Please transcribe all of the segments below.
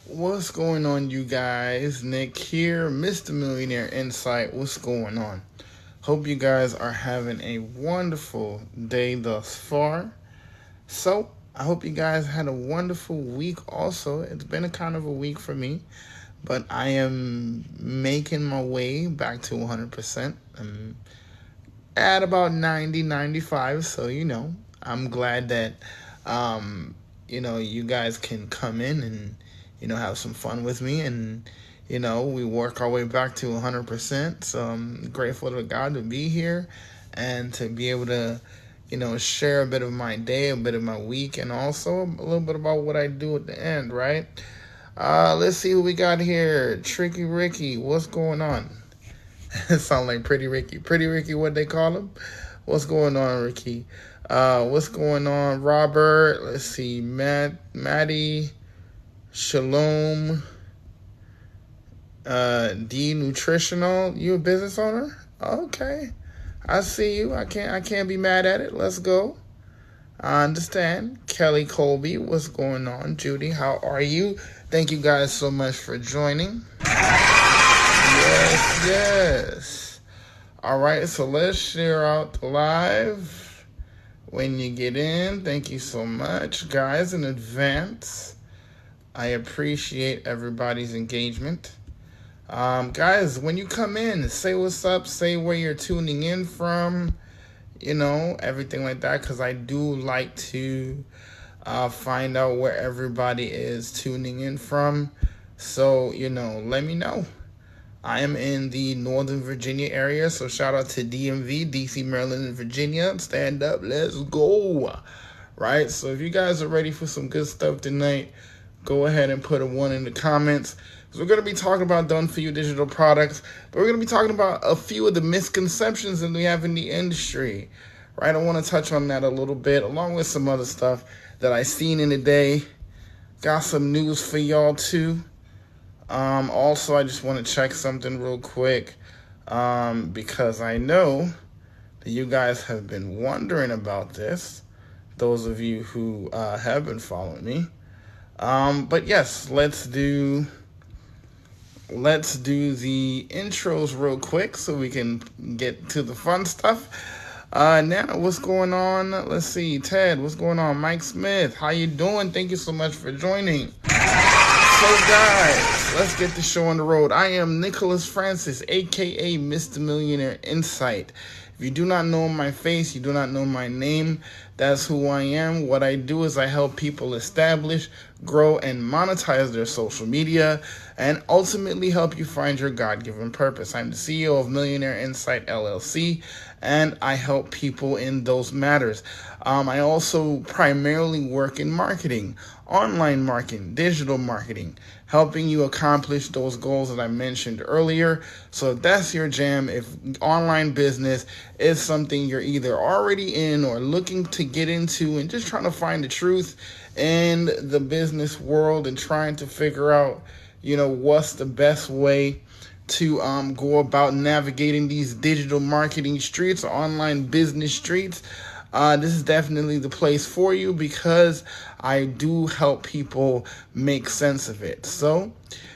What's going on, you guys? Nick here, Mr. Millionaire Insight. What's going on? Hope you guys are having a wonderful day thus far. So, I hope you guys had a wonderful week also. It's been a kind of a week for me, but I am making my way back to 100%. I'm at about 90, 95. So, I'm glad that, you guys can come in and, have some fun with me. And, we work our way back to 100%. So I'm grateful to God to be here and to be able to, share a bit of my day, a bit of my week, and also a little bit about what I do at the end, right? Let's see who we got here. Tricky Ricky, what's going on? It sounds like Pretty Ricky. Pretty Ricky, what they call him? What's going on, Ricky? What's going on, Robert? Let's see, Maddie, Shalom, D Nutritional. You a business owner? Okay, I see you. I can't be mad at it. Let's go. I understand. Kelly Colby, what's going on? Judy, how are you? Thank you guys so much for joining. Yes. All right, so let's share out the live when you get in. Thank you so much, guys, in advance. I appreciate everybody's engagement. Guys, when you come in, say what's up, say where you're tuning in from, everything like that, because I do like to find out where everybody is tuning in from. So, let me know. I am in the Northern Virginia area, so shout out to DMV, DC, Maryland, and Virginia. Stand up, let's go. Right, so if you guys are ready for some good stuff tonight, go ahead and put a 1 in the comments. So we're going to be talking about done-for-you digital products, but we're going to be talking about a few of the misconceptions that we have in the industry. Right, I want to touch on that a little bit, along with some other stuff that I seen in the day. Got some news for y'all too. Also, I just want to check something real quick because I know that you guys have been wondering about this, those of you who have been following me. But yes, let's do the intros real quick so we can get to the fun stuff. Now, what's going on? Let's see, Ted, what's going on? Mike Smith, how you doing? Thank you so much for joining. So guys, let's get the show on the road. I am Nicholas Francis, aka Mr. Millionaire Insight. If you do not know my face, you do not know my name, that's who I am. What I do is I help people establish, grow, and monetize their social media, and ultimately help you find your God-given purpose. I'm the CEO of Millionaire Insight LLC, and I help people in those matters. I also primarily work in marketing, online marketing, digital marketing, helping you accomplish those goals that I mentioned earlier. So if that's your jam, if online business is something you're either already in or looking to get into and just trying to find the truth in the business world and trying to figure out, what's the best way to go about navigating these digital marketing streets or online business streets, this is definitely the place for you because I do help people make sense of it. So,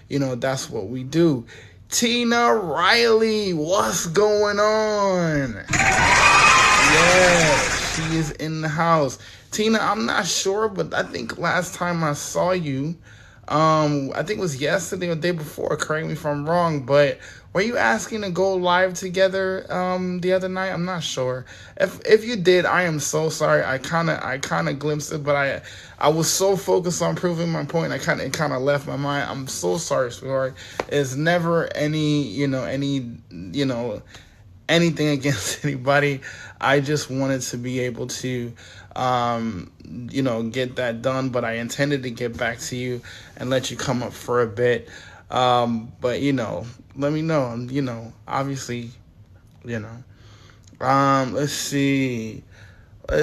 that's what we do. Tina Riley, what's going on? Yes, she is in the house. Tina, I'm not sure, but I think last time I saw you, I think it was yesterday or the day before, correct me if I'm wrong, but were you asking to go live together the other night? I'm not sure. If you did, I am so sorry. I kind of glimpsed it, but I was so focused on proving my point, it kind of left my mind. I'm so sorry, sweetheart. It's never anything against anybody. I just wanted to be able to get that done, but I intended to get back to you and let you come up for a bit. But let me know. Obviously, let's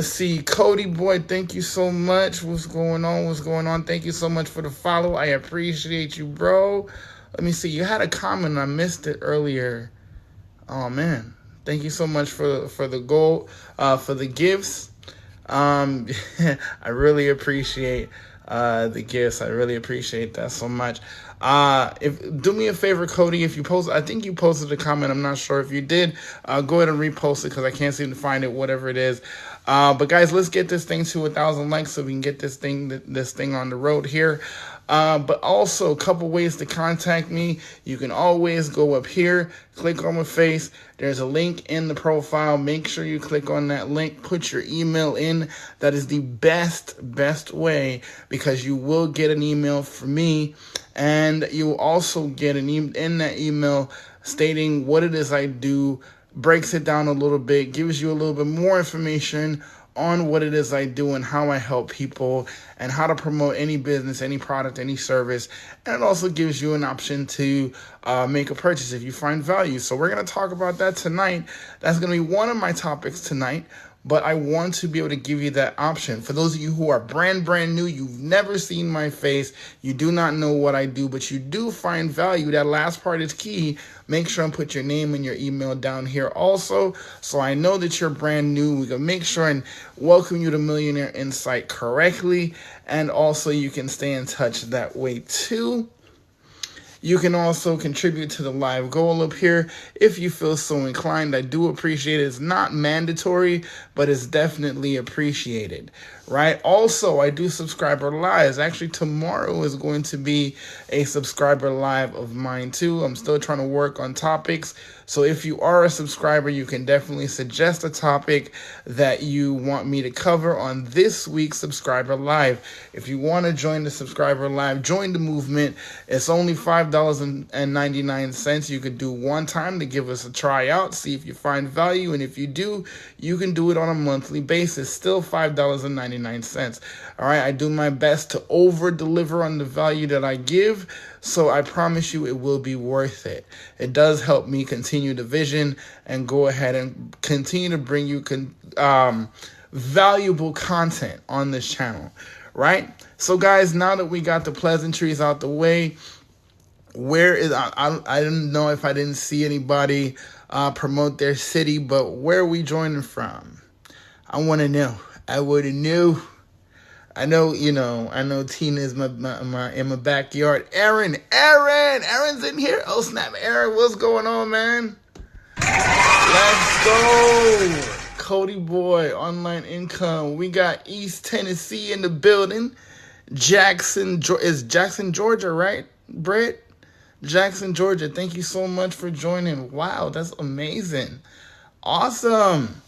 see, Cody boy, thank you so much. What's going on? Thank you so much for the follow. I appreciate you, bro. Let me see, you had a comment, I missed it earlier. Oh man, thank you so much for the goal, for the gifts. I really appreciate the gifts. I really appreciate that so much. If do me a favor, Cody, if you post, I think you posted a comment. I'm not sure if you did. Go ahead and repost it because I can't seem to find it. Whatever it is. But guys, let's get this thing to 1,000 likes so we can get this thing on the road here. But also a couple ways to contact me. You can always go up here, click on my face. There's a link in the profile. Make sure you click on that link, put your email in. That is the best way, because you will get an email from me, and you will also get an email in that email stating what it is I do, breaks it down a little bit, gives you a little bit more information on what it is I do and how I help people and how to promote any business, any product, any service. And it also gives you an option to make a purchase if you find value. So we're going to talk about that tonight. That's going to be one of my topics tonight. But I want to be able to give you that option. For those of you who are brand new, you've never seen my face, you do not know what I do, but you do find value. That last part is key. Make sure and put your name and your email down here also, so I know that you're brand new. We can make sure and welcome you to Millionaire Insight correctly, and also you can stay in touch that way too. You can also contribute to the live goal up here if you feel so inclined. I do appreciate it. It's not mandatory, but it's definitely appreciated, right? Also, I do subscriber lives. Actually, tomorrow is going to be a subscriber live of mine too. I'm still trying to work on topics. So if you are a subscriber, you can definitely suggest a topic that you want me to cover on this week's subscriber live. If you want to join the subscriber live, join the movement. It's only $5.99. You could do one time to give us a try out, see if you find value. And if you do, you can do it on a monthly basis. Still $5.99. All right. I do my best to over deliver on the value that I give. So I promise you it will be worth it. It does help me continue the vision and go ahead and continue to bring you valuable content on this channel, right? So guys, now that we got the pleasantries out the way, I don't know if I didn't see anybody promote their city, but where are we joining from? I want to know. I would have knew. I know Tina is my in my backyard. Aaron's in here. Oh snap, Aaron, what's going on, man? Let's go. Cody boy, online income. We got East Tennessee in the building. Jackson, Georgia, right? Brett? Jackson, Georgia. Thank you so much for joining. Wow, that's amazing. Awesome.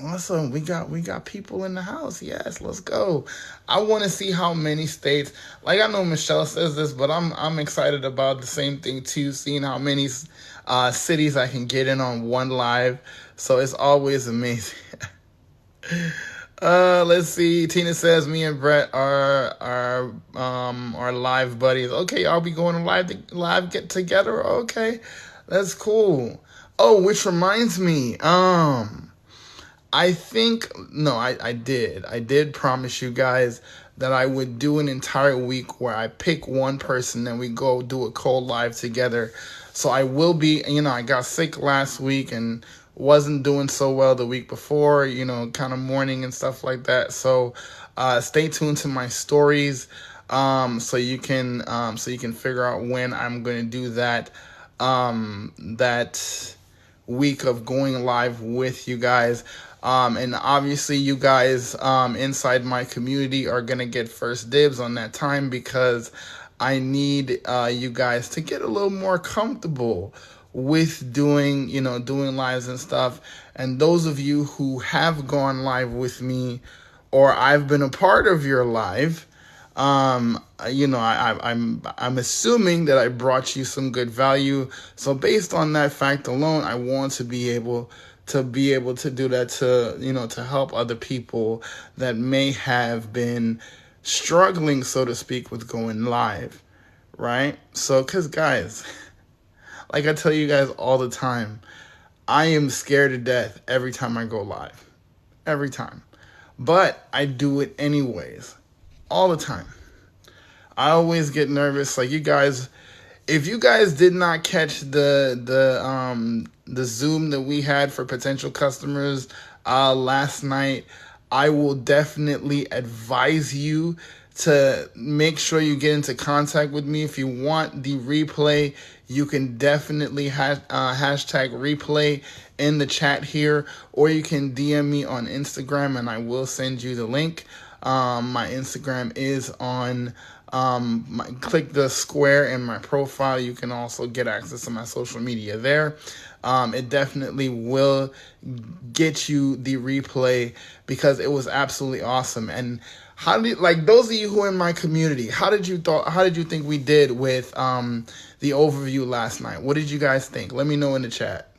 We got people in the house. Yes, let's go. I want to see how many states. Like I know Michelle says this, but I'm excited about the same thing too. Seeing how many cities I can get in on one live. So it's always amazing. Let's see. Tina says me and Brett are live buddies. Okay, I'll be going live get together. Okay, that's cool. Oh, which reminds me. I did promise you guys that I would do an entire week where I pick one person and we go do a cold live together. So I will be, I got sick last week and wasn't doing so well the week before, kind of mourning and stuff like that. So stay tuned to my stories so you can figure out when I'm going to do that week of going live with you guys. And obviously you guys inside my community are going to get first dibs on that time, because I need you guys to get a little more comfortable with doing lives and stuff. And those of you who have gone live with me, or I've been a part of your live, I'm assuming that I brought you some good value. So based on that fact alone, I want to be able to do that to help other people that may have been struggling, so to speak, with going live, right? So, because guys, like I tell you guys all the time, I am scared to death every time I go live, every time, but I do it anyways, all the time. I always get nervous. Like you guys, if you guys did not catch the Zoom that we had for potential customers last night, I will definitely advise you to make sure you get into contact with me. If you want the replay, you can definitely hashtag replay in the chat here, or you can DM me on Instagram and I will send you the link. My Instagram is on click the square in my profile. You can also get access to my social media there. It definitely will get you the replay because it was absolutely awesome. And how did, like, those of you who are in my community, how did you think we did with the overview last night? What did you guys think? Let me know in the chat.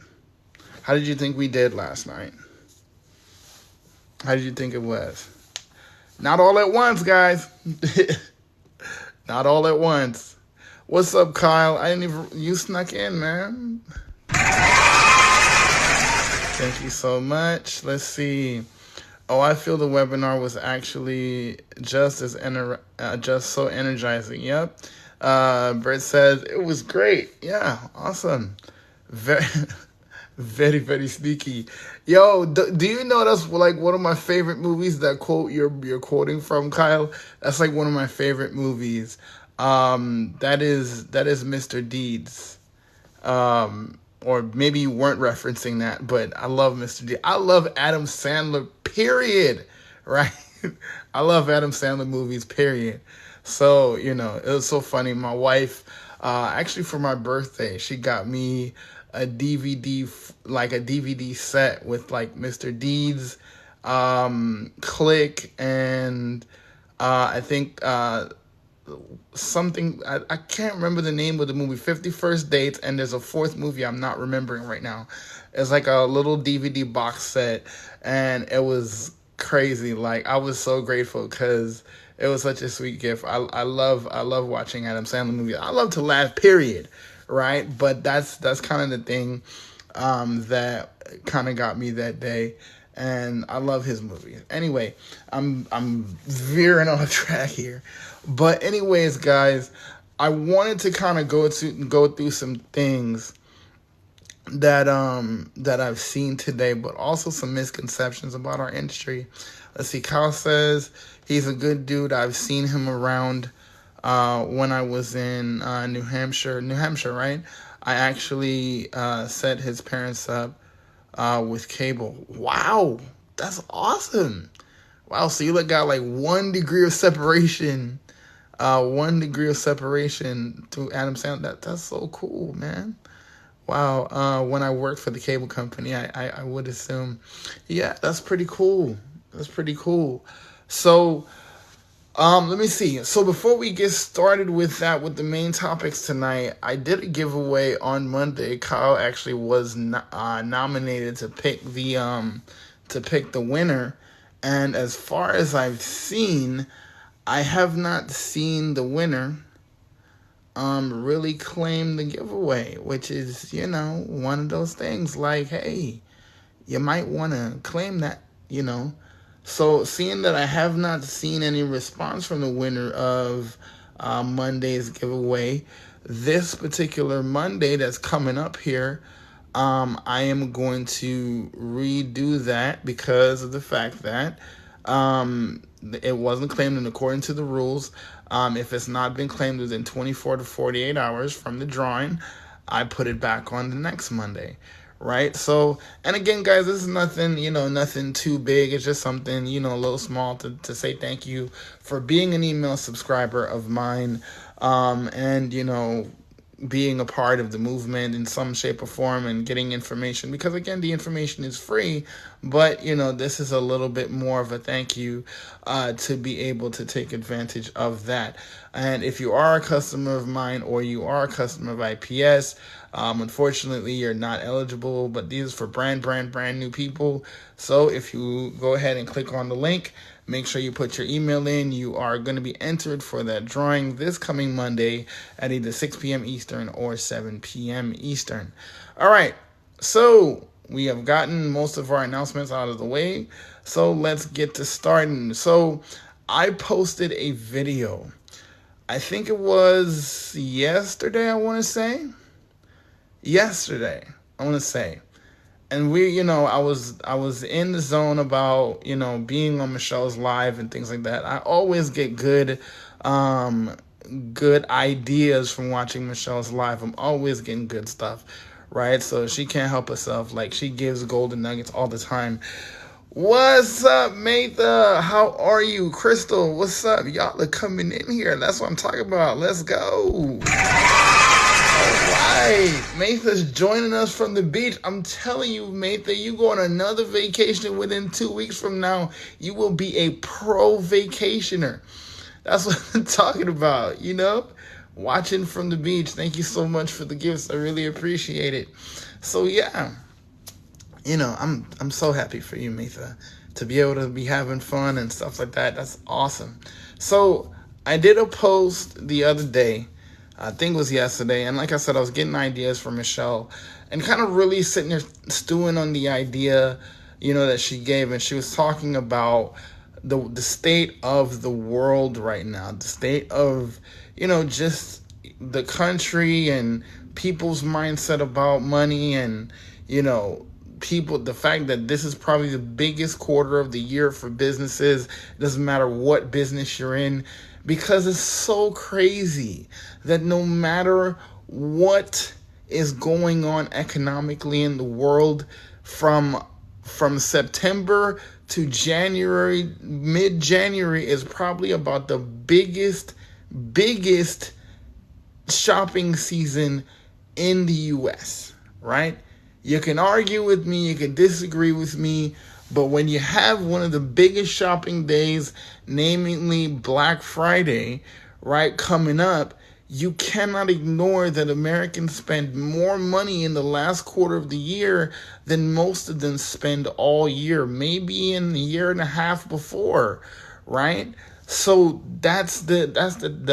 How did you think we did last night? How did you think it was? Not all at once, guys. Not all at once. What's up, Kyle? You snuck in, man. Thank you so much. Let's see. Oh, I feel the webinar was actually just so energizing. Yep. Brett says it was great. Yeah, awesome. Very, very, very sneaky. Yo, do you know that's like one of my favorite movies? That quote you're quoting from, Kyle. That's like one of my favorite movies. That is Mr. Deeds. Or maybe you weren't referencing that, but I love Mr. D. I love Adam Sandler, period, right? I love Adam Sandler movies, period. So, it was so funny. My wife, actually for my birthday, she got me a DVD set with like Mr. Deeds, Click, and I think something, I can't remember the name of the movie, 50 First Dates, and there's a fourth movie I'm not remembering right now. It's like a little DVD box set, and it was crazy. Like, I was so grateful because it was such a sweet gift. I love watching Adam Sandler movies. I love to laugh, period, right? But that's kind of the thing that kind of got me that day. And I love his movies. Anyway, I'm veering off track here. But anyways, guys, I wanted to kind of go through some things that I've seen today, but also some misconceptions about our industry. Let's see. Kyle says he's a good dude. I've seen him around when I was in New Hampshire, right? I actually set his parents up with cable. Wow, that's awesome. Wow, so you got like 1 degree of separation. 1 degree of separation to Adam Sandler. That's so cool, man. Wow. When I worked for the cable company, I would assume. Yeah, that's pretty cool. That's pretty cool. So, let me see. So before we get started with the main topics tonight, I did a giveaway on Monday. Kyle actually was nominated to pick the winner. And as far as I've seen, I have not seen the winner really claim the giveaway, which is, one of those things like, hey, you might want to claim that, So seeing that I have not seen any response from the winner of Monday's giveaway, this particular Monday that's coming up here, I am going to redo that because of the fact that it wasn't claimed in according to the rules. If it's not been claimed within 24 to 48 hours from the drawing, I put it back on the next Monday, right? So, and again, guys, this is nothing, nothing too big. It's just something, a little small to say thank you for being an email subscriber of mine, and, being a part of the movement in some shape or form and getting information, because again, the information is free, but this is a little bit more of a thank you to be able to take advantage of that. And if you are a customer of mine or you are a customer of IPS, unfortunately you're not eligible, but these are for brand new people. So if you go ahead and click on the link, make sure you put your email in. You are going to be entered for that drawing this coming Monday at either 6 p.m. Eastern or 7 p.m. Eastern. All right, so we have gotten most of our announcements out of the way, so let's get to starting. So I posted a video. I think it was yesterday, and we, I was in the zone about, being on Michelle's live and things like that. I always get um, good ideas from watching Michelle's live. I'm always getting good stuff, right? So she can't help herself. Like, she gives golden nuggets all the time. What's up, Matha? How are you? Crystal, what's up? Y'all are coming in here. That's what I'm talking about. Let's go. All right. Matha's joining us from the beach. I'm telling you, Matha, you go on another vacation within 2 weeks from now, you will be a pro vacationer. That's what I'm talking about, Watching from the beach. Thank you so much for the gifts. I really appreciate it. So, yeah. I'm so happy for you, Mitha, to be able to be having fun and stuff like that. That's awesome. So I did a post the other day, I think it was yesterday, and like I said, I was getting ideas from Michelle and kind of really sitting there stewing on the idea, that she gave, and she was talking about the state of the world right now, the state of, just the country and people's mindset about money and, the fact that this is probably the biggest quarter of the year for businesses. It doesn't matter what business you're in, because it's so crazy that no matter what is going on economically in the world, from September to January, mid-January is probably about the biggest shopping season in the US, right? You can argue with me, you can disagree with me, but when you have one of the biggest shopping days, namely Black Friday, right, coming up, you cannot ignore that Americans spend more money in the last quarter of the year than most of them spend all year, maybe in the year and a half before, right? So that's the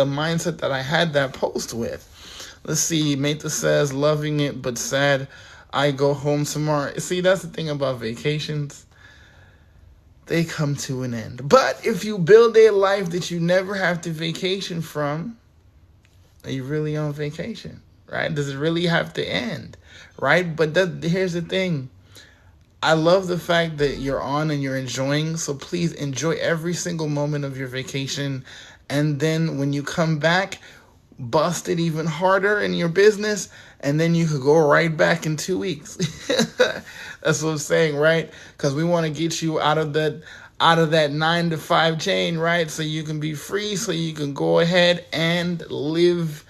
mindset that I had that post with. Let's see, Meta says, loving it but sad. I go home tomorrow. See, that's the thing about vacations. They come to an end. But if you build a life that you never have to vacation from, are you really on vacation, right? Does it really have to end, right? But here's the thing. I love the fact that you're on and you're enjoying. So please enjoy every single moment of your vacation. And then when you come back, bust it even harder in your business, and then you could go right back in 2 weeks. That's what I'm saying, right? Because we want to get you out of that 9 to 5 chain, right? So you can be free, so you can go ahead and live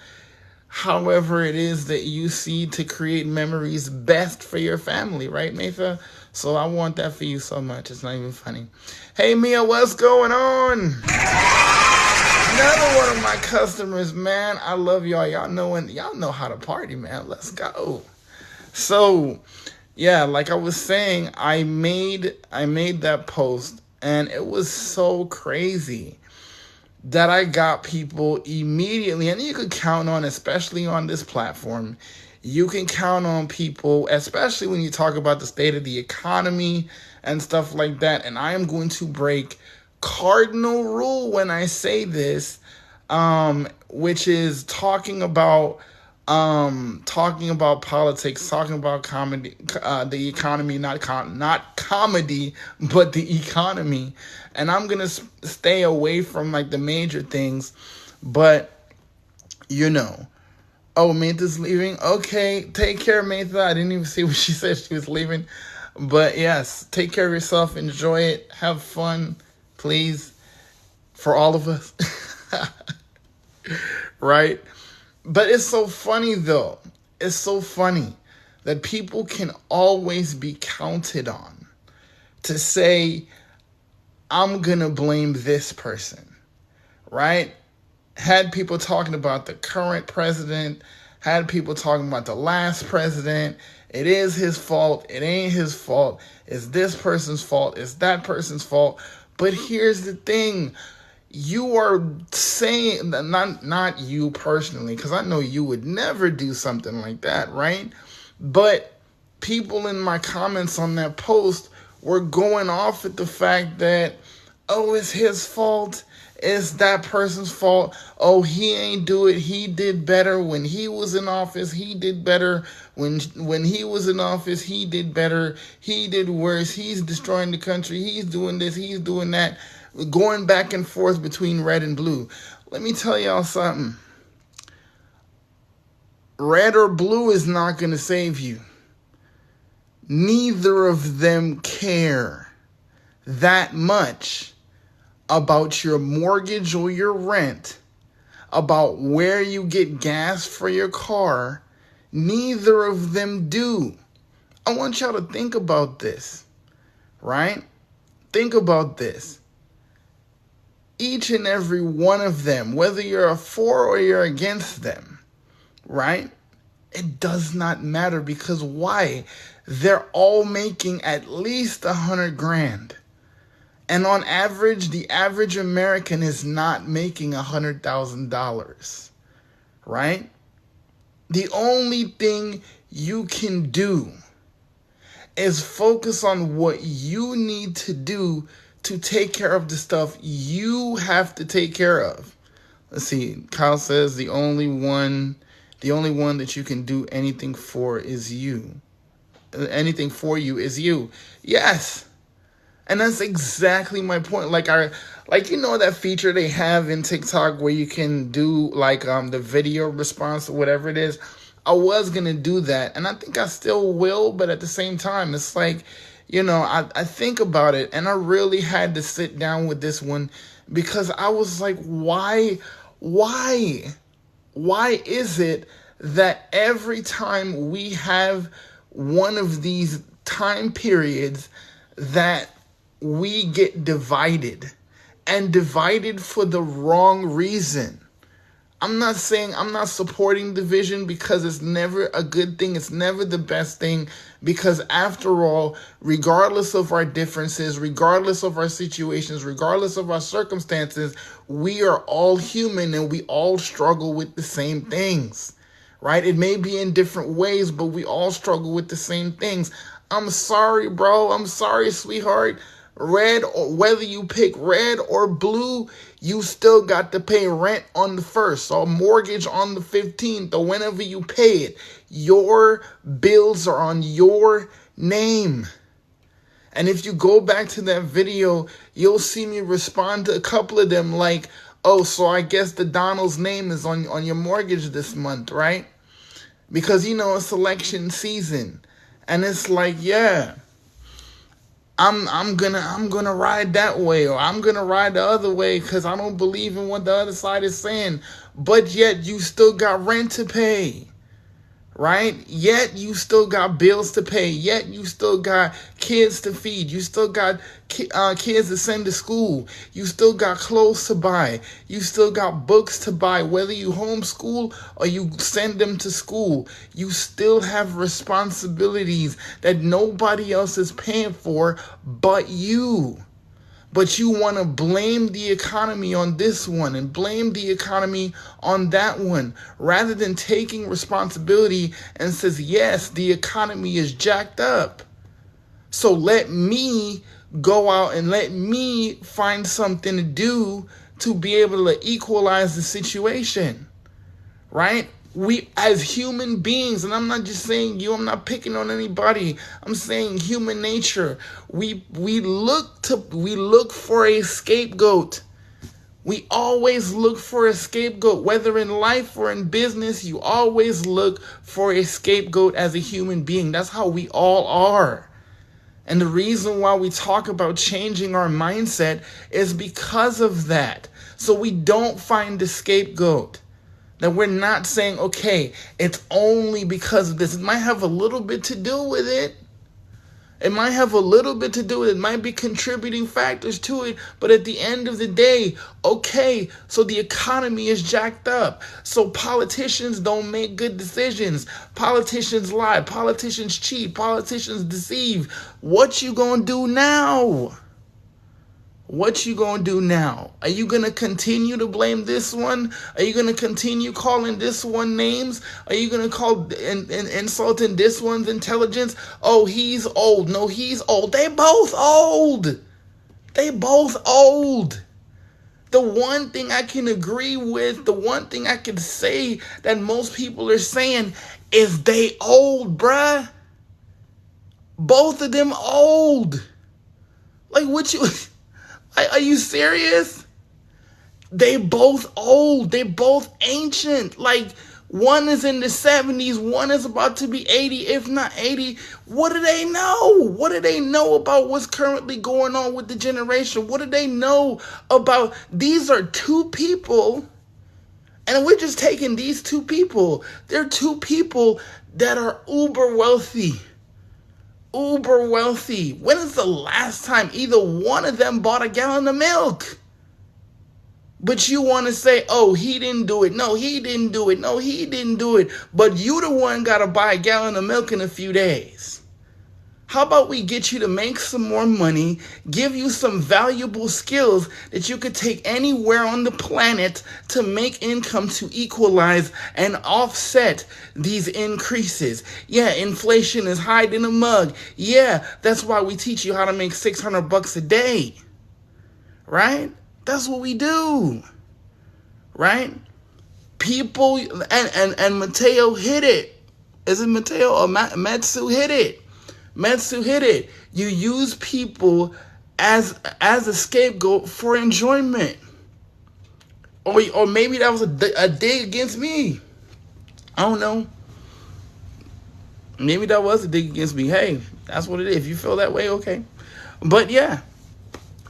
however it is that you see to create memories best for your family, right, Matha? So I want that for you so much. It's not even funny. Hey, Mia, what's going on? Another one of my customers, man. I love y'all. Y'all know how to party, man. Let's go. So, yeah, like I was saying, I made that post, and it was so crazy that I got people immediately, and you could count on, especially on this platform, you can count on people, especially when you talk about the state of the economy and stuff like that. And I am going to break cardinal rule when I say this, which is talking about politics, talking about comedy, the economy, not comedy, but the economy. And I'm gonna stay away from like the major things, but oh, Mantha's leaving. Okay, take care, Mantha. I didn't even see what she said she was leaving, but yes, take care of yourself, enjoy it, have fun, please, for all of us. Right? But it's so funny, though. It's so funny that people can always be counted on to say, I'm going to blame this person, right? Had people talking about the current president, had people talking about the last president. It is his fault. It ain't his fault. It's this person's fault. It's that person's fault. But here's the thing. You are saying, not you personally, because I know you would never do something like that, right? But people in my comments on that post were going off at the fact that, oh, it's his fault. it's that person's fault. Oh, he ain't do it. He did better when he was in office. He did better when he was in office. He did better. He did worse. He's destroying the country. He's doing this. He's doing that. Going back and forth between red and blue. Let me tell y'all something. Red or blue is not going to save you. Neither of them care that much about your mortgage or your rent, about where you get gas for your car. Neither of them do. I want y'all to think about this, right? Think about this. Each and every one of them, whether you're for or you're against them, right? It does not matter, because why? They're all making at least $100,000. And on average, the average American is not making $100,000, right? The only thing you can do is focus on what you need to do to take care of the stuff you have to take care of. Let's see. Kyle says the only one that you can do anything for is you. Anything for you is you. Yes. And that's exactly my point. Like that feature they have in TikTok where you can do the video response or whatever it is. I was gonna do that, and I think I still will, but at the same time, it's like, I think about it, and I really had to sit down with this one, because I was like, why is it that every time we have one of these time periods that we get divided, and divided for the wrong reason? I'm not supporting division, because it's never a good thing. It's never the best thing, because after all, regardless of our differences, regardless of our situations, regardless of our circumstances, we are all human and we all struggle with the same things, right? It may be in different ways, but we all struggle with the same things. I'm sorry, bro. I'm sorry, sweetheart. Whether you pick red or blue, you still got to pay rent on the 1st, or mortgage on the 15th, or whenever you pay it. Your bills are on your name. And if you go back to that video, you'll see me respond to a couple of them like, oh, so I guess the Donald's name is on your mortgage this month, right? Because, it's election season. And it's like, yeah, I'm gonna ride that way, or I'm gonna ride the other way, because I don't believe in what the other side is saying. But yet you still got rent to pay, right? Yet you still got bills to pay. Yet you still got kids to feed. You still got kids to send to school. You still got clothes to buy. You still got books to buy. Whether you homeschool or you send them to school, you still have responsibilities that nobody else is paying for but you. But you want to blame the economy on this one and blame the economy on that one, rather than taking responsibility and says, yes, the economy is jacked up. So let me go out and let me find something to do to be able to equalize the situation, right? We, as human beings, and I'm not just saying you, I'm not picking on anybody, I'm saying human nature, we look for a scapegoat. We always look for a scapegoat. Whether in life or in business, you always look for a scapegoat as a human being. That's how we all are. And the reason why we talk about changing our mindset is because of that. So we don't find a scapegoat. That we're not saying, okay, it's only because of this. It might have a little bit to do with it. It might have a little bit to do with it. It might be contributing factors to it. But at the end of the day, okay, so the economy is jacked up. So politicians don't make good decisions. Politicians lie. Politicians cheat. Politicians deceive. What you gonna do now? What you gonna do now? Are you gonna continue to blame this one? Are you gonna continue calling this one names? Are you gonna call insulting this one's intelligence? Oh, he's old. No, he's old. They both old. They both old. The one thing I can agree with, the one thing I can say that most people are saying is they old, bruh. Both of them old. Like, what you... Are you serious? They both old. They both ancient. Like, one is in the 70s. One is about to be 80, if not 80. What do they know? What do they know about what's currently going on with the generation? What do they know about... These are two people, and we're just taking these two people. They're two people that are uber wealthy. Uber wealthy. When is the last time either one of them bought a gallon of milk? But you want to say, oh, he didn't do it. No, he didn't do it. No, he didn't do it. But you the one got to buy a gallon of milk in a few days. How about we get you to make some more money, give you some valuable skills that you could take anywhere on the planet to make income to equalize and offset these increases. Yeah, inflation is hiding a mug. Yeah, that's why we teach you how to make $600 a day. Right? That's what we do. Right? People, and Mateo hit it. Is it Mateo or Matsu hit it? Metsu hit it. You use people as a scapegoat for enjoyment. Or maybe that was a dig against me. I don't know. Maybe that was a dig against me. Hey, that's what it is. If you feel that way, okay. But yeah.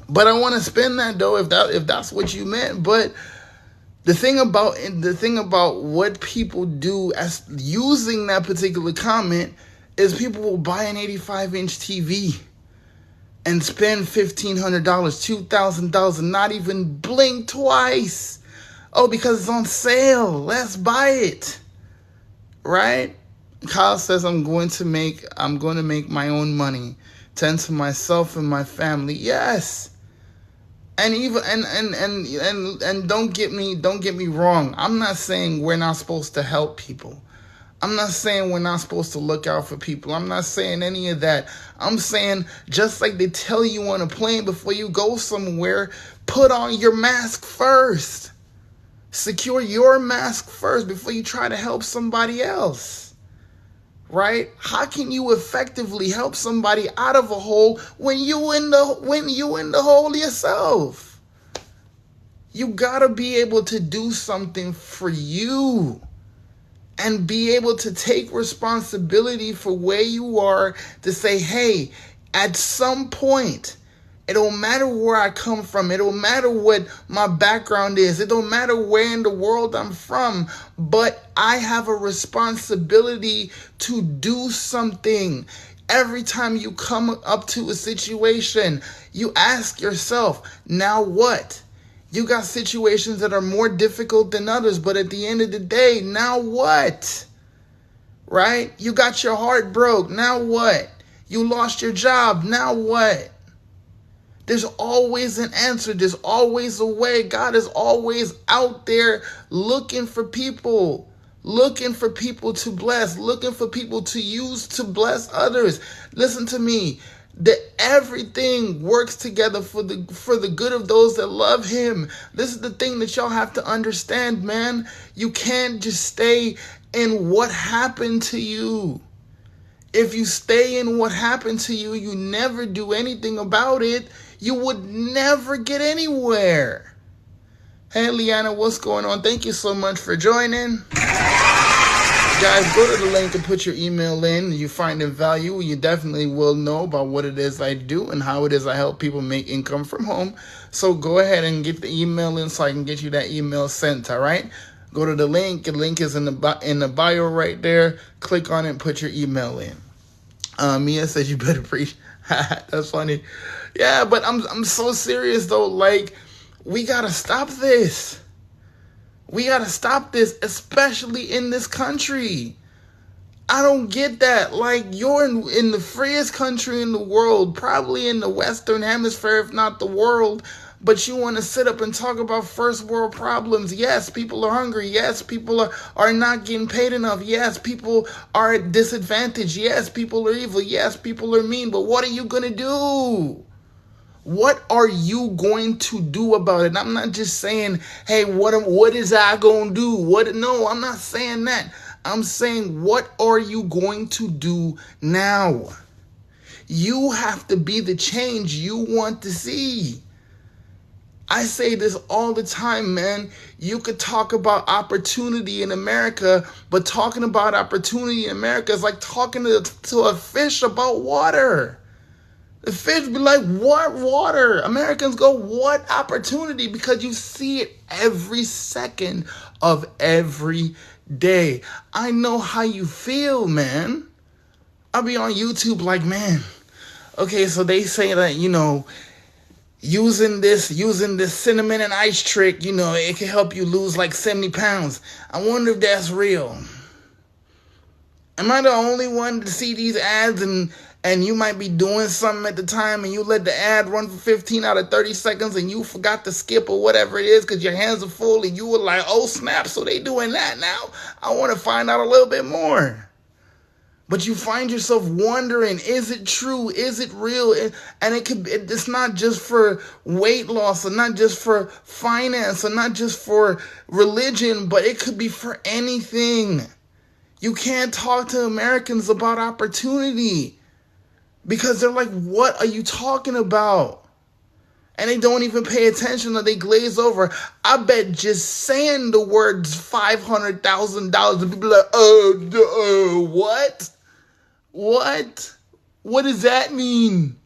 But I want to spin that though, if that's what you meant. But the thing about what people do as using that particular comment is people will buy an 85-inch TV and spend $1,500, $2,000, and not even blink twice. Oh, because it's on sale. Let's buy it. Right? Kyle says I'm going to make my own money, tend to myself and my family. Yes. And even and don't get me wrong. I'm not saying we're not supposed to help people. I'm not saying we're not supposed to look out for people. I'm not saying any of that. I'm saying just like they tell you on a plane before you go somewhere, put on your mask first. Secure your mask first before you try to help somebody else. Right? How can you effectively help somebody out of a hole when you in the hole yourself? You gotta be able to do something for you. And be able to take responsibility for where you are, to say, hey, at some point, it don't matter where I come from. It don't matter what my background is. It don't matter where in the world I'm from. But I have a responsibility to do something. Every time you come up to a situation, you ask yourself, now what? You got situations that are more difficult than others, but at the end of the day, now what? Right? You got your heart broke. Now what? You lost your job. Now what? There's always an answer. There's always a way. God is always out there looking for people to bless, looking for people to use to bless others. Listen to me. That everything works together for the good of those that love him. This is the thing that y'all have to understand, man. You can't just stay in what happened to you. If you stay in what happened to you, you never do anything about it, you would never get anywhere. Hey, Liana, what's going on? Thank you so much for joining. Guys, go to the link and put your email in. You find it value, you definitely will know about what it is I do and how it is I help people make income from home. So go ahead and get the email in so I can get you that email sent, all right? Go to the link. The link is in the bio right there. Click on it and put your email in. Mia says you better preach. That's funny. Yeah, but I'm so serious though. Like, we gotta stop this. We got to stop this, especially in this country. I don't get that. Like, you're in the freest country in the world, probably in the Western Hemisphere, if not the world, but you want to sit up and talk about first world problems. Yes, people are hungry. Yes, people are not getting paid enough. Yes, people are at disadvantage. Yes, people are evil. Yes, people are mean. But what are you going to do? What are you going to do about it? And I'm not just saying, hey, what is I going to do? No, I'm not saying that. I'm saying, what are you going to do now? You have to be the change you want to see. I say this all the time, man. You could talk about opportunity in America, but talking about opportunity in America is like talking to a fish about water. The fish be like, what water? Americans go, what opportunity? Because you see it every second of every day. I know how you feel, man. I'll be on YouTube like, man, okay, so they say that, using this cinnamon and ice trick, it can help you lose like 70 pounds. I wonder if that's real. Am I the only one to see these ads and you might be doing something at the time and you let the ad run for 15 out of 30 seconds and you forgot to skip or whatever it is because your hands are full and you were like, oh snap, so they doing that now? I want to find out a little bit more. But you find yourself wondering, is it true? Is it real? And it's not just for weight loss or not just for finance or not just for religion, but it could be for anything. You can't talk to Americans about opportunity because they're like, what are you talking about? And they don't even pay attention or they glaze over. I bet just saying the words $500,000 and people are like, what? What? What does that mean?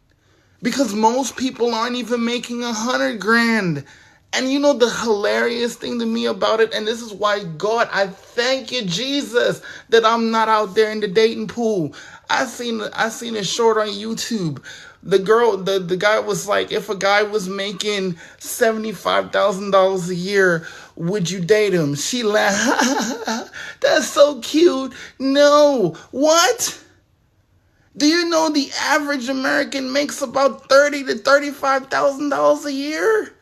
Because most people aren't even making $100,000. And you know the hilarious thing to me about it, and this is why, God, I thank you, Jesus, that I'm not out there in the dating pool. I seen a short on YouTube. The guy was like, if a guy was making $75,000 a year, would you date him? She laughed. That's so cute. No. What? Do you know the average American makes about $30,000 to $35,000 a year?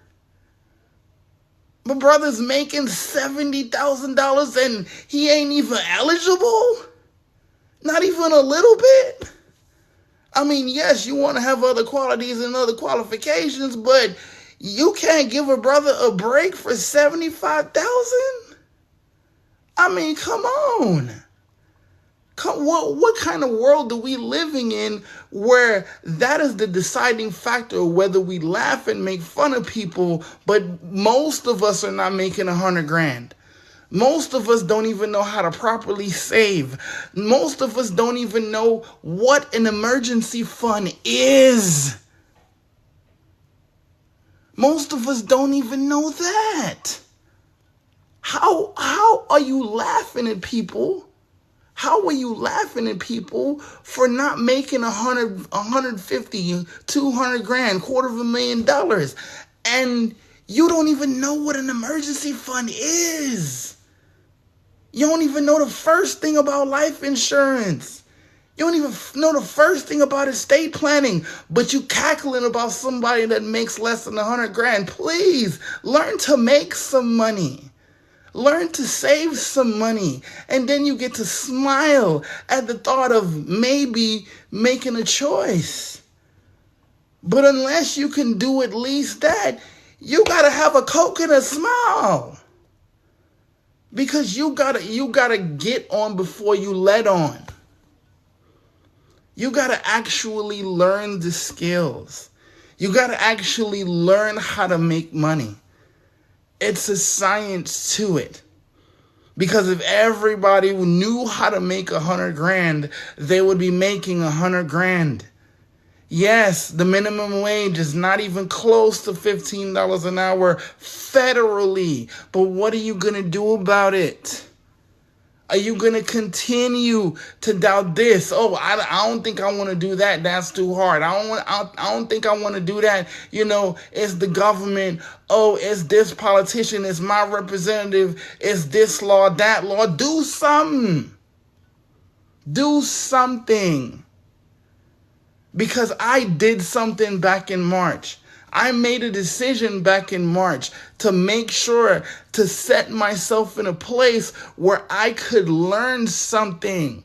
My brother's making $70,000 and he ain't even eligible? Not even a little bit? I mean, yes, you want to have other qualities and other qualifications, but you can't give a brother a break for $75,000? I mean, come on. What kind of world are we living in where that is the deciding factor of whether we laugh and make fun of people, but most of us are not making $100,000. Most of us don't even know how to properly save. Most of us don't even know what an emergency fund is. Most of us don't even know that. How are you laughing at people? How are you laughing at people for not making 150, $200,000, $250,000? And you don't even know what an emergency fund is. You don't even know the first thing about life insurance. You don't even know the first thing about estate planning, but you cackling about somebody that makes less than $100,000. Please learn to make some money. Learn to save some money, and then you get to smile at the thought of maybe making a choice. But unless you can do at least that, you got to have a Coke and a smile. Because you gotta get on before you let on. You got to actually learn the skills. You got to actually learn how to make money. It's a science to it. Because if everybody knew how to make $100,000, they would be making $100,000. Yes, the minimum wage is not even close to $15 an hour federally. But what are you going to do about it? Are you going to continue to doubt this? Oh, I don't think I want to do that. That's too hard. I don't think I want to do that. It's the government. Oh, it's this politician. It's my representative. It's this law, that law. Do something. Do something. Because I did something back in March. I made a decision back in March to make sure to set myself in a place where I could learn something.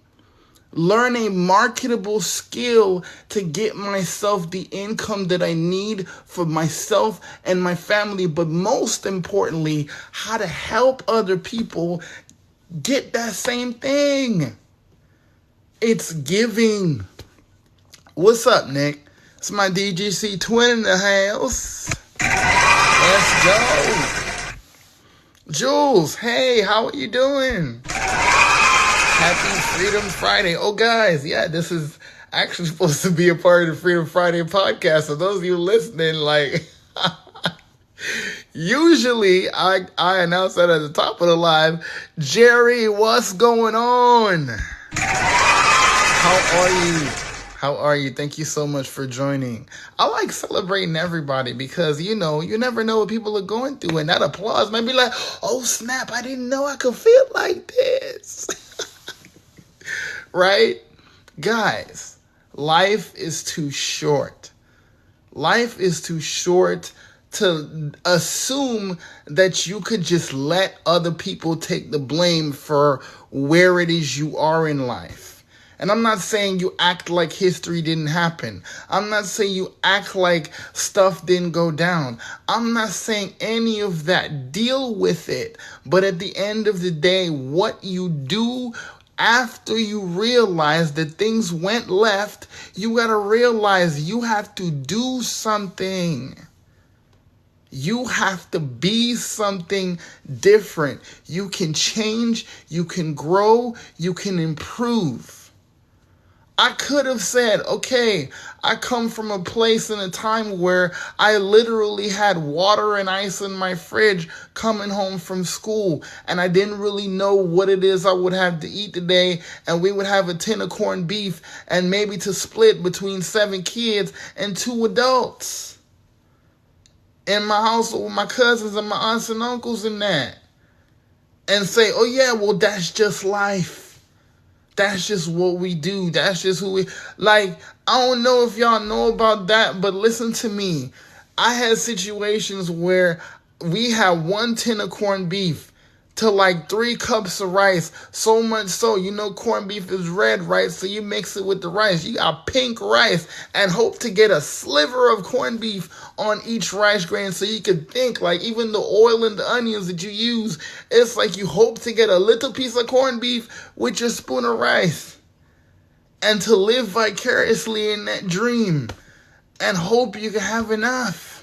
learn a marketable skill to get myself the income that I need for myself and my family, but most importantly, how to help other people get that same thing. It's giving. What's up, Nick? It's my DGC twin in the house. Let's go. Jules, hey, how are you doing? Happy Freedom Friday. Oh, guys, yeah, this is actually supposed to be a part of the Freedom Friday podcast. So those of you listening, like, usually I announce that at the top of the live. Jerry, what's going on? How are you? How are you? Thank you so much for joining. I like celebrating everybody because, you never know what people are going through. And that applause might be like, oh, snap, I didn't know I could feel like this. Right? Guys, life is too short. Life is too short to assume that you could just let other people take the blame for where it is you are in life. And I'm not saying you act like history didn't happen. I'm not saying you act like stuff didn't go down. I'm not saying any of that. Deal with it. But at the end of the day, what you do after you realize that things went left, you got to realize you have to do something. You have to be something different. You can change, you can grow, you can improve. I could have said, okay, I come from a place in a time where I literally had water and ice in my fridge coming home from school, and I didn't really know what it is I would have to eat today, and we would have a tin of corned beef and maybe to split between 7 kids and 2 adults in my household with my cousins and my aunts and uncles and that, and say, oh yeah, well, that's just life. That's just what we do. That's just who we... Like, I don't know if y'all know about that, but listen to me. I had situations where we had 1 tin of corned beef to like 3 cups of rice. So much so, corned beef is red, right? So you mix it with the rice. You got pink rice and hope to get a sliver of corned beef on each rice grain so you could think, like, even the oil and the onions that you use, it's like you hope to get a little piece of corned beef with your spoon of rice and to live vicariously in that dream and hope you can have enough.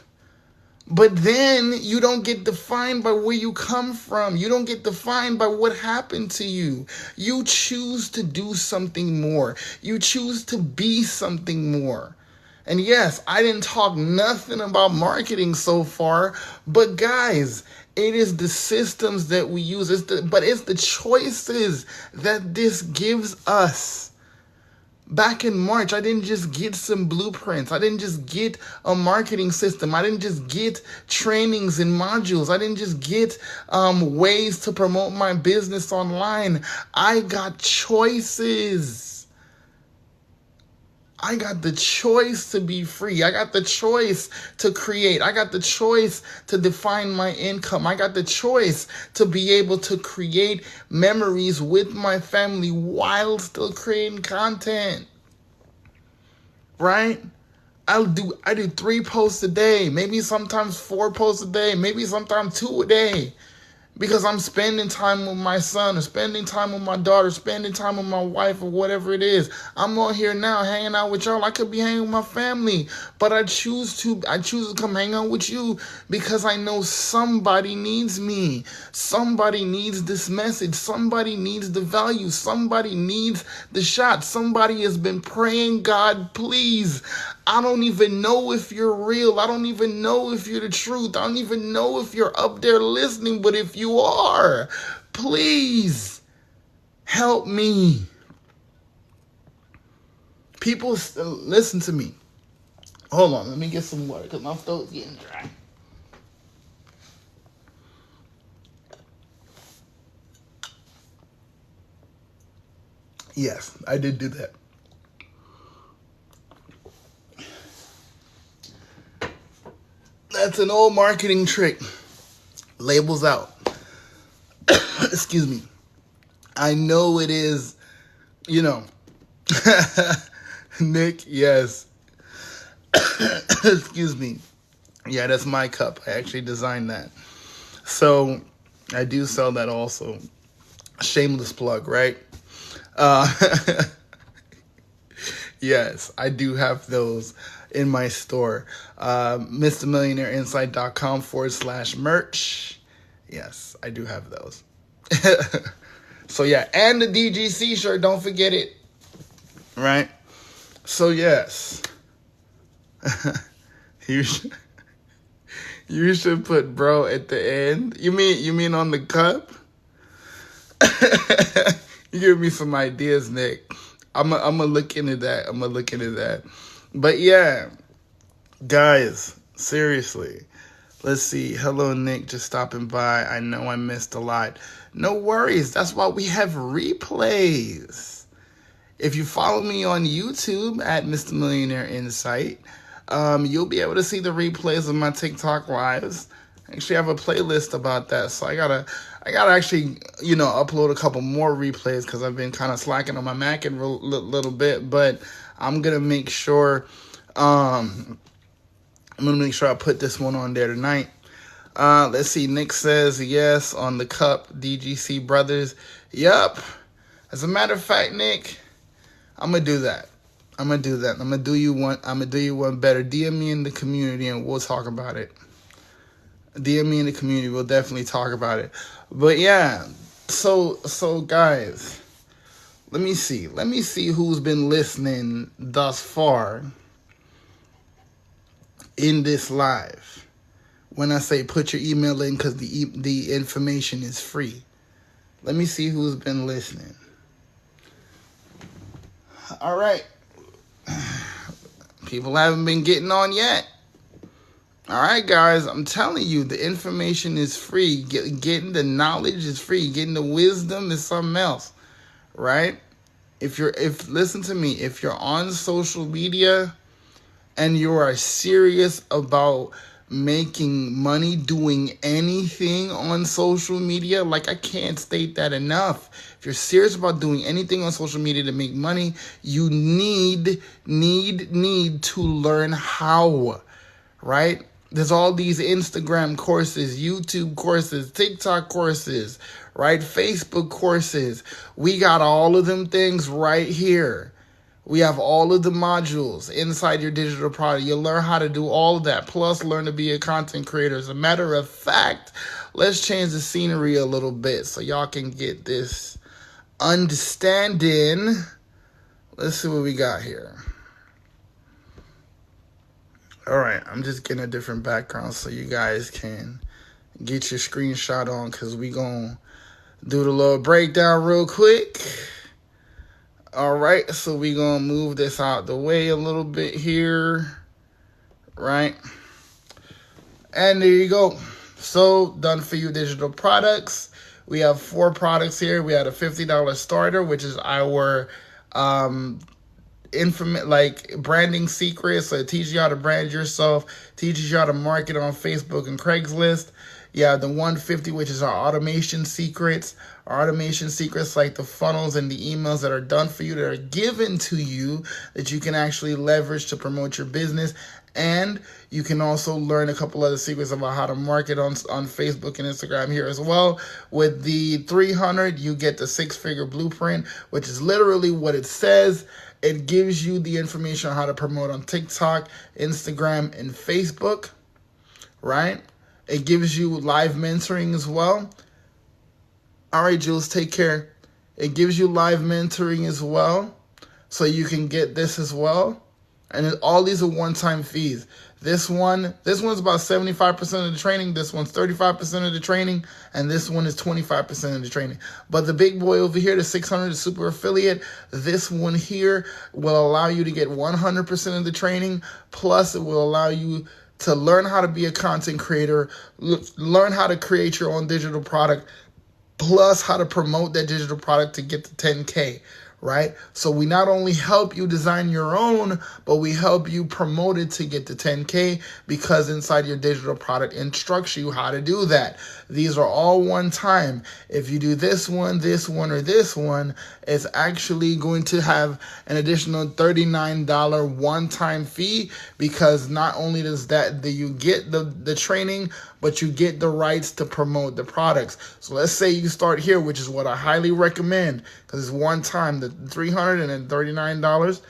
But then you don't get defined by where you come from. You don't get defined by what happened to you. You choose to do something more. You choose to be something more. And yes, I didn't talk nothing about marketing so far, but guys, it is the systems that we use. It's the choices that this gives us. Back in March, I didn't just get some blueprints. I didn't just get a marketing system. I didn't just get trainings and modules. I didn't just get ways to promote my business online. I got choices. I got the choice to be free. I got the choice to create. I got the choice to define my income. I got the choice to be able to create memories with my family while still creating content. Right? I do 3 posts a day, maybe sometimes 4 posts a day, maybe sometimes 2 a day. Because I'm spending time with my son, or spending time with my daughter, spending time with my wife, or whatever it is. I'm on here now hanging out with y'all. I could be hanging with my family, but I choose to come hang out with you because I know somebody needs me. Somebody needs this message. Somebody needs the value. Somebody needs the shot. Somebody has been praying, God, please. I don't even know if you're real. I don't even know if you're the truth. I don't even know if you're up there listening. But if you are, please help me. People, listen to me. Hold on. Let me get some water because my throat's getting dry. Yes, I did do that. That's an old marketing trick. Labels out. Excuse me. I know it is, Nick, yes. Excuse me. Yeah, that's my cup. I actually designed that. So I do sell that also. Shameless plug, right? Uh, yes, I do have those in my store. MrMillionaireInsight.com/merch. Yes, I do have those. So yeah, and the DGC shirt, don't forget it. Right? So yes. you should, you should put bro at the end. You mean on the cup? You give me some ideas, Nick. I'm gonna look into that. But yeah, guys, seriously. Let's see. Hello, Nick. Just stopping by. I know I missed a lot. No worries. That's why we have replays. If you follow me on YouTube at Mr. Millionaire Insight, you'll be able to see the replays of my TikTok lives. I actually have a playlist about that, so I gotta actually, upload a couple more replays because I've been kind of slacking on my Mac a little bit. But I'm gonna make sure, I put this one on there tonight. Let's see. Nick says yes on the cup. DGC Brothers. Yup. As a matter of fact, Nick, I'm gonna do that. I'm gonna do you one better. DM me in the community and we'll talk about it. DM me in the community. We'll definitely talk about it. But yeah, so guys, let me see who's been listening thus far in this live. When I say put your email in, because the information is free. Let me see who's been listening. All right. People haven't been getting on yet. All right, guys. I'm telling you, the information is free. Getting the knowledge is free. Getting the wisdom is something else, right? Listen to me. If you're on social media and you are serious about making money doing anything on social media, like I can't state that enough. If you're serious about doing anything on social media to make money, you need to learn how, right? There's all these Instagram courses, YouTube courses, TikTok courses, right? Facebook courses. We got all of them things right here. We have all of the modules inside your digital product. You'll learn how to do all of that, plus learn to be a content creator. As a matter of fact, let's change the scenery a little bit so y'all can get this understanding. Let's see what we got here. All right, I'm just getting a different background so you guys can get your screenshot on, because we going to do the little breakdown real quick. All right, so we going to move this out the way a little bit here, right? And there you go. So, done for you digital products. We have 4 products here. We had a $50 starter, which is our branding secrets. So it teaches you how to brand yourself, teaches you how to market on Facebook and Craigslist. Yeah, the 150, which is our automation secrets. Our automation secrets, like the funnels and the emails that are done for you, that are given to you, that you can actually leverage to promote your business. And you can also learn a couple other secrets about how to market on Facebook and Instagram here as well. With the 300, you get the 6-figure blueprint, which is literally what it says. It gives you the information on how to promote on TikTok, Instagram, and Facebook, right? It gives you live mentoring as well. All right, Jules, take care. It gives you live mentoring as well, so you can get this as well. And all these are one-time fees. This one's about 75% of the training. This one's 35% of the training. And this one is 25% of the training. But the big boy over here, the 600, the super affiliate, this one here will allow you to get 100% of the training. Plus, it will allow you to learn how to be a content creator, learn how to create your own digital product, plus how to promote that digital product to get to 10K, right? So we not only help you design your own, but we help you promote it to get to 10K, because inside your digital product instructs you how to do that. These are all one time. If you do this one, or this one, it's actually going to have an additional $39 one-time fee, because not only does that you get the training, but you get the rights to promote the products. So let's say you start here, which is what I highly recommend, because it's one time, the $339,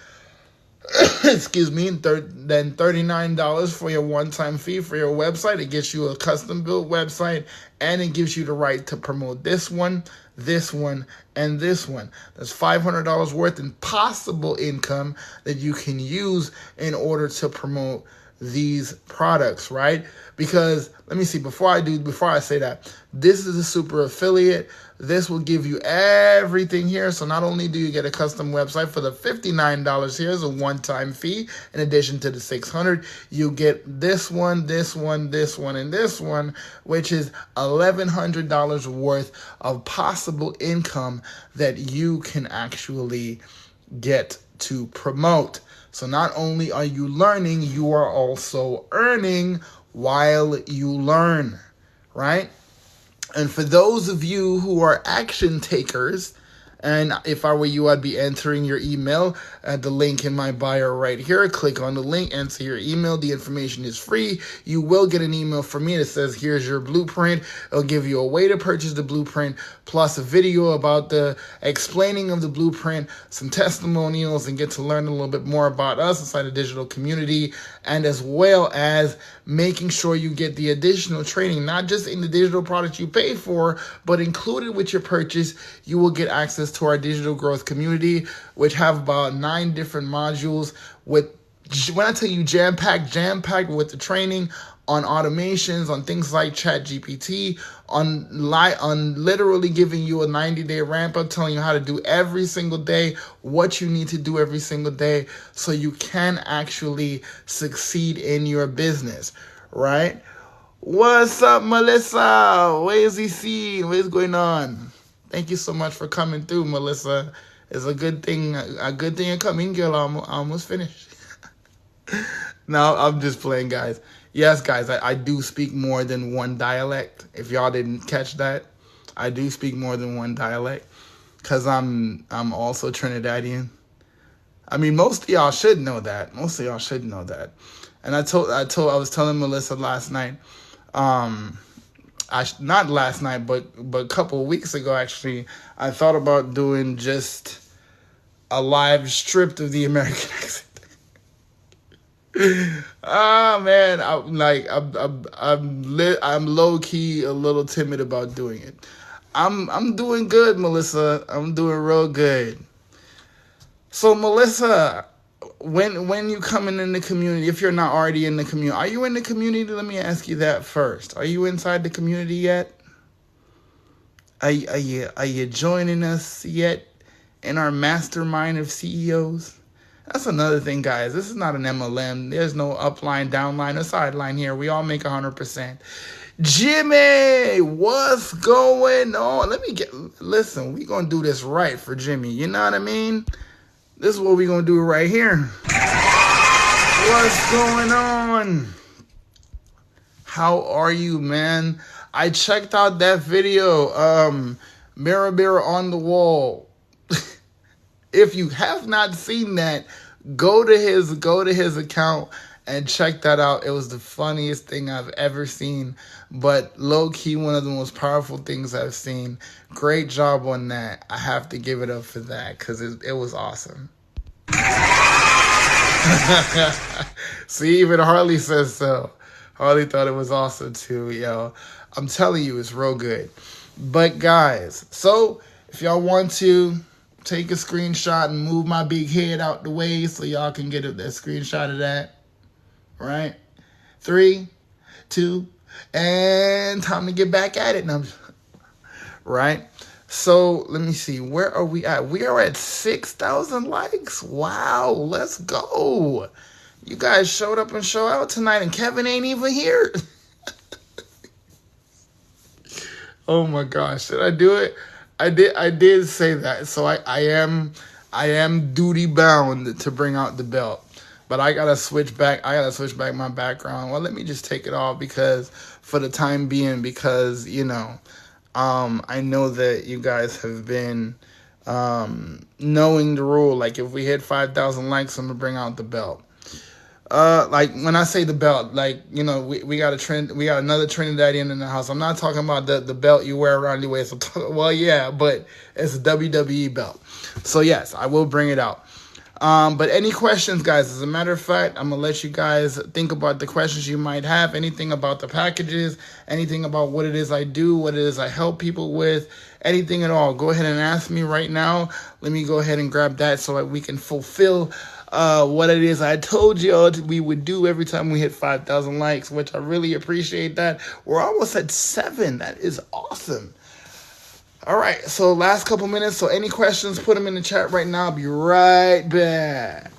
excuse me, then $39 for your one-time fee for your website. It gets you a custom-built website, and it gives you the right to promote this one, and this one. That's $500 worth in possible income that you can use in order to promote these products, right? Because let me see, before I say that, this is a super affiliate. This will give you everything here. So not only do you get a custom website for the $59 here as a one-time fee, in addition to the $600, you get this one, and this one, which is $1,100 worth of possible income that you can actually get to promote. So not only are you learning, you are also earning while you learn, right? And for those of you who are action takers, and if I were you, I'd be entering your email at the link in my bio right here. Click on the link, enter your email. The information is free. You will get an email from me that says, here's your blueprint. It'll give you a way to purchase the blueprint, plus a video about the explaining of the blueprint, some testimonials, and get to learn a little bit more about us inside the digital community, and as well as making sure you get the additional training, not just in the digital products you pay for, but included with your purchase, you will get access to our digital growth community, which have about 9 different modules with, when I tell you jam-packed with the training on automations, on things like ChatGPT, on literally giving you a 90-day ramp up, telling you how to do every single day, what you need to do every single day, so you can actually succeed in your business, right? What's up, Melissa? Where's he seen? What's going on? Thank you so much for coming through, Melissa. It's a good thing you're coming, girl. I almost finished. No, I'm just playing, guys. Yes, guys, I do speak more than one dialect. If y'all didn't catch that, I do speak more than one dialect, because I'm also Trinidadian. I mean, most of y'all should know that. And I was telling Melissa last night, not last night, but a couple of weeks ago, actually, I thought about doing just a live strip of the American accent. Man, I'm low key a little timid about doing it. I'm doing good, Melissa. I'm doing real good. So, Melissa, when you coming in the community, if you're not already in the community, are you in the community? Let me ask you that first. Are you inside the community yet? Are you joining us yet in our mastermind of CEOs? That's another thing, guys. This is not an MLM. There's no upline, downline, or sideline here. We all make 100%. Jimmy, what's going on? Listen, we going to do this right for Jimmy. You know what I mean? This is what we going to do right here. What's going on? How are you, man? I checked out that video, Mirror on the Wall. If you have not seen that, go to his account and check that out. It was the funniest thing I've ever seen, but low-key one of the most powerful things I've seen. Great job on that. I have to give it up for that, because it was awesome. See, even Harley says so. Harley thought it was awesome too, yo. I'm telling you, it's real good. But guys, so if y'all want to take a screenshot and move my big head out the way so y'all can get a screenshot of that. Right? 3, 2, and time to get back at it. Now, right? So let me see. Where are we at? We are at 6,000 likes. Wow. Let's go. You guys showed up and showed out tonight, and Kevin ain't even here. Oh my gosh. Did I do it? I did say that. So I am I am duty bound to bring out the belt. But I gotta switch back. I gotta switch back my background. Well, let me just take it off because, for the time being, because I know that you guys have been knowing the rule. Like, if we hit 5,000 likes, I'm gonna bring out the belt. Like, when I say the belt, like, we got another Trinidadian in the house. I'm not talking about the belt you wear around your waist. Well, yeah, but it's a WWE belt. So yes, I will bring it out. But any questions, guys? As a matter of fact, I'm going to let you guys think about the questions you might have. Anything about the packages, anything about what it is I do, what it is I help people with, anything at all. Go ahead and ask me right now. Let me go ahead and grab that so that we can fulfill what it is I told y'all we would do every time we hit 5,000 likes, which I really appreciate that. We're almost at 7. That is awesome. All right, so last couple minutes. So any questions, put them in the chat right now. I'll be right back.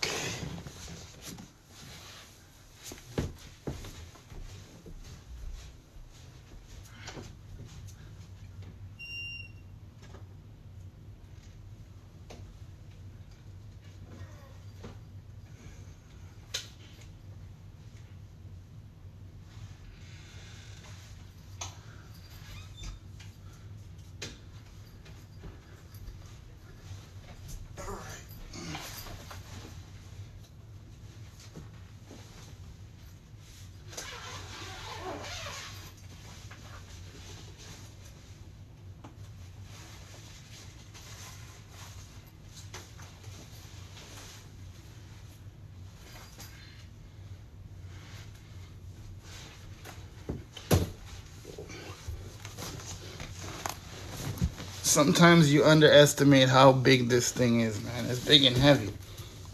Sometimes you underestimate how big this thing is, man. It's big and heavy.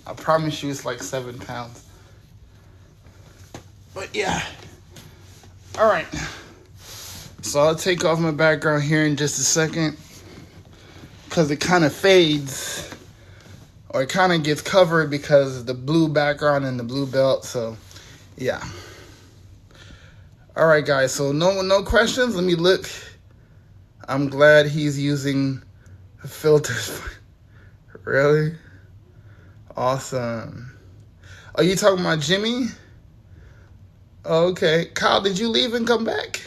I promise you it's like 7 pounds. But yeah. All right. So I'll take off my background here in just a second, because it kind of fades, or it kind of gets covered because of the blue background and the blue belt. So yeah. All right, guys. So no questions. Let me look. I'm glad he's using filters. Really? Awesome. Are you talking about Jimmy? Okay. Kyle, did you leave and come back?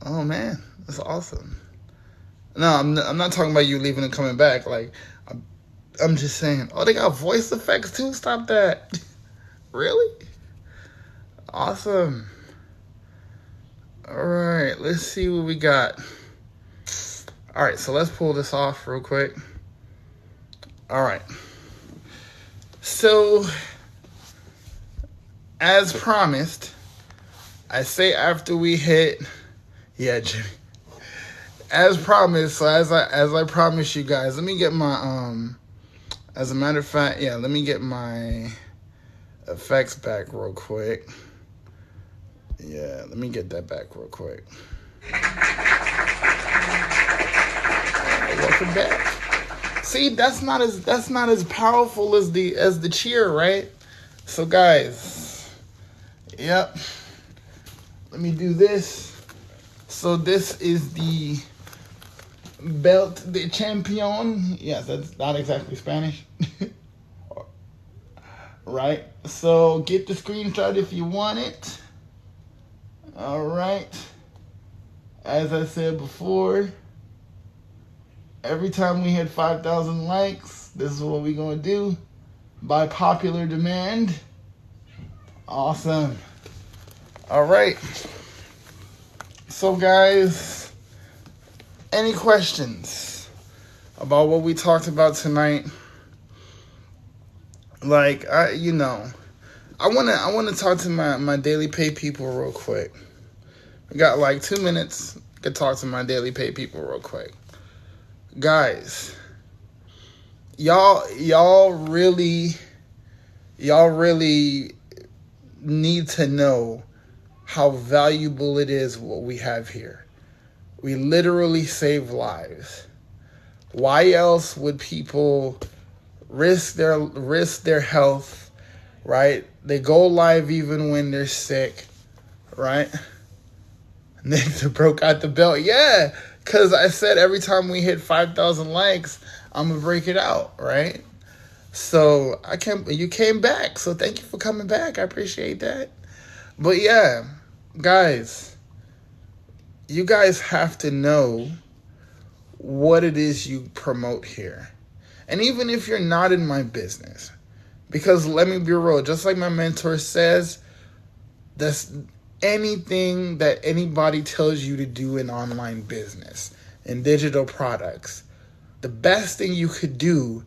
Oh, man. That's awesome. No, I'm not talking about you leaving and coming back. Like, I'm just saying. Oh, they got voice effects too? Stop that. Really? Awesome. All right, let's see what we got. All right, so let's pull this off real quick. All right. So, as promised, I say after we hit, yeah, Jimmy. As promised, so as I promised you guys, let me get my as a matter of fact, yeah, let me get my effects back real quick. Yeah, let me get that back real quick. Welcome back. See, that's not as powerful as the cheer, right? So guys, yep. Let me do this. So this is the belt de champion. Yes, that's not exactly Spanish. Right? So get the screenshot if you want it. All right. As I said before, every time we hit 5,000 likes, this is what we're going to do by popular demand. Awesome. All right. So, guys, any questions about what we talked about tonight? Like, I want to talk to my daily pay people real quick. We got like 2 minutes to talk to my daily pay people real quick. Guys, y'all really need to know how valuable it is what we have here. We literally save lives. Why else would people risk their health, right? They go live even when they're sick, right? Nigga broke out the belt. Yeah, Because I said every time we hit 5,000 likes, I'm going to break it out, right? So you came back. So thank you for coming back. I appreciate that. But yeah, guys, you guys have to know what it is you promote here. And even if you're not in my business, because let me be real, just like my mentor says, that's anything that anybody tells you to do in online business and digital products, the best thing you could do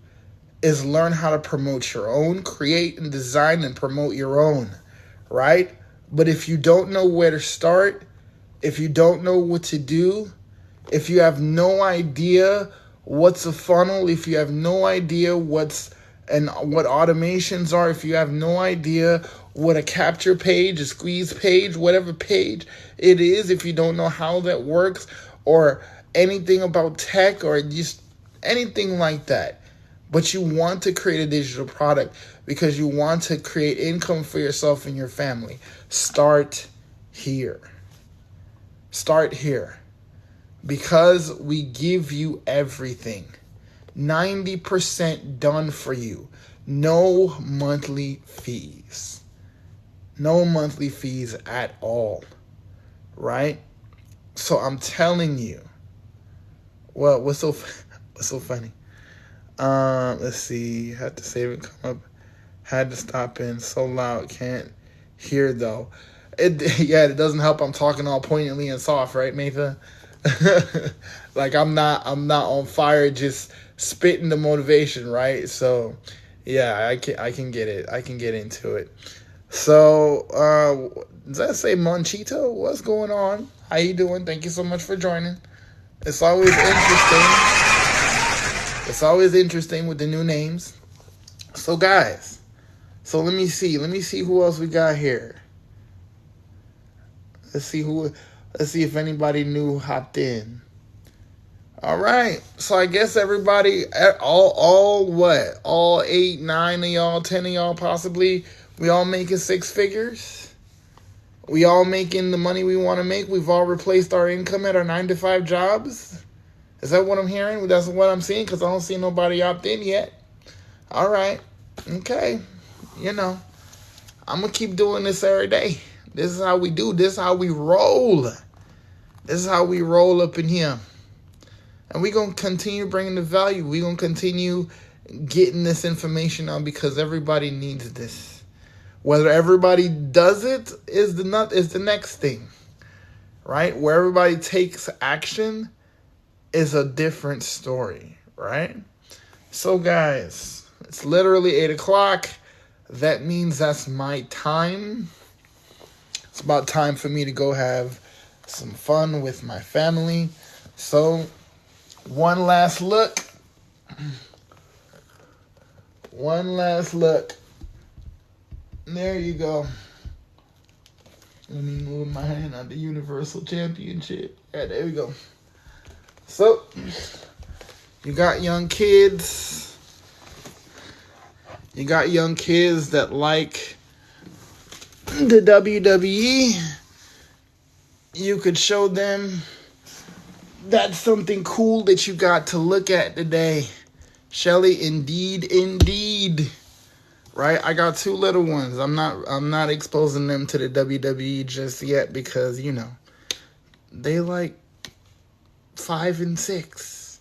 is learn how to promote your own, create and design and promote your own, right? But if you don't know where to start, if you don't know what to do, if you have no idea what's a funnel, if you have no idea what automations are, if you have no idea what a capture page, a squeeze page, whatever page it is, if you don't know how that works or anything about tech or just anything like that, but you want to create a digital product because you want to create income for yourself and your family, start here. Start here. Because we give you everything. 90% done for you. No monthly fees. No monthly fees at all. Right? So I'm telling you. Well, what's so funny? Let's see. Had to save it, come up. Had to stop in. So loud. Can't hear though. It doesn't help. I'm talking all poignantly and soft, right, Nathan? Like I'm not on fire, just spitting the motivation, right? So yeah, I can get it. I can get into it. So does that say Monchito? What's going on? How you doing? Thank you so much for joining. It's always interesting. It's always interesting with the new names. So guys, so let me see who else we got here. Let's see if anybody new hopped in. All right. So I guess everybody, all 8, 9 of y'all, 10 of y'all possibly, we all making 6 figures. We all making the money we want to make. We've all replaced our income at our 9-to-5 jobs. Is that what I'm hearing? That's what I'm seeing because I don't see nobody opt in yet. All right. Okay. I'm going to keep doing this every day. This is how we do. This is how we roll. This is how we roll up in here. And we're going to continue bringing the value. We're going to continue getting this information out because everybody needs this. Whether everybody does it is the next thing. Right? Where everybody takes action is a different story. Right? So guys, it's literally 8 o'clock. That means that's my time. It's about time for me to go have some fun with my family. So, one last look. One last look. There you go. Let me move my hand on the Universal Championship. Yeah, there we go. So, you got young kids. You got young kids that like the WWE. You could show them that's something cool that you got to look at today. Shelly, indeed. Right? I got 2 little ones. I'm not exposing them to the WWE just yet because, they like 5 and 6.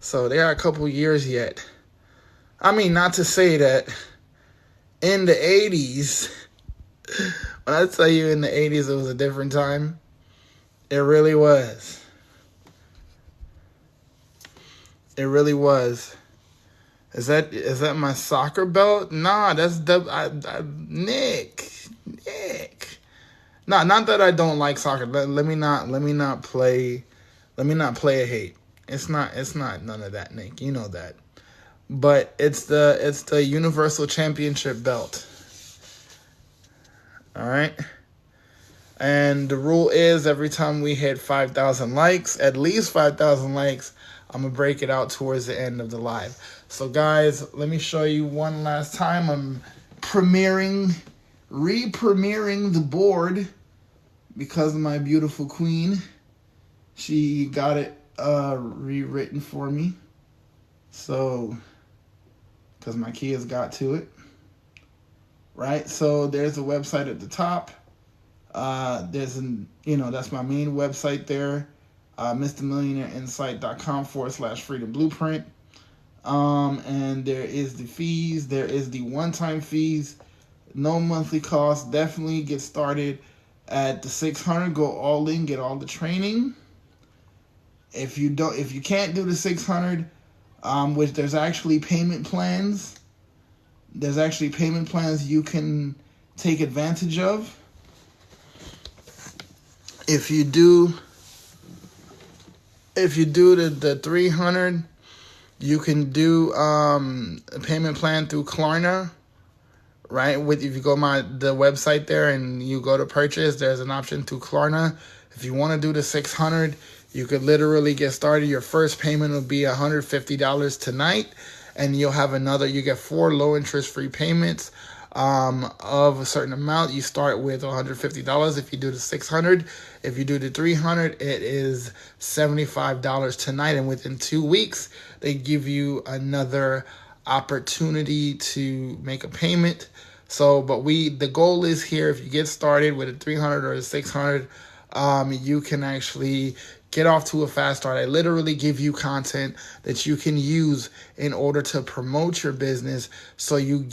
So they are a couple years yet. I mean, not to say that in the 80s, when I tell you in the 80s it was a different time, it really was. It really was. Is that my soccer belt? Nah, that's Nick. Nah, not that I don't like soccer. Let me not play a hate. It's not none of that, Nick. You know that. But it's the Universal Championship belt. All right? And the rule is every time we hit 5,000 likes, at least 5,000 likes, I'm going to break it out towards the end of the live. So, guys, let me show you one last time. I'm re-premiering the board because of my beautiful queen. She got it rewritten for me. So, because my kids got to it. Right? So there's a website at the top. That's my main website there. MrMillionaireInsight.com/freedom blueprint. And there is the fees. There is the one-time fees. No monthly cost. Definitely get started at the 600. Go all in. Get all the training. If you can't do the 600, which there's actually payment plans. There's actually payment plans you can take advantage of. If you do the 300, you can do a payment plan through Klarna, right? If you go the website there and you go to purchase, there's an option through Klarna. If you want to do the 600, you could literally get started. Your first payment will be $150 tonight, and you get 4 low interest free payments of a certain amount. You start with $150 if you do the 600. If you do the 300, it is $75 tonight, and within 2 weeks, they give you another opportunity to make a payment. So, the goal is here, if you get started with a 300 or a 600, you can actually get off to a fast start. I literally give you content that you can use in order to promote your business, so you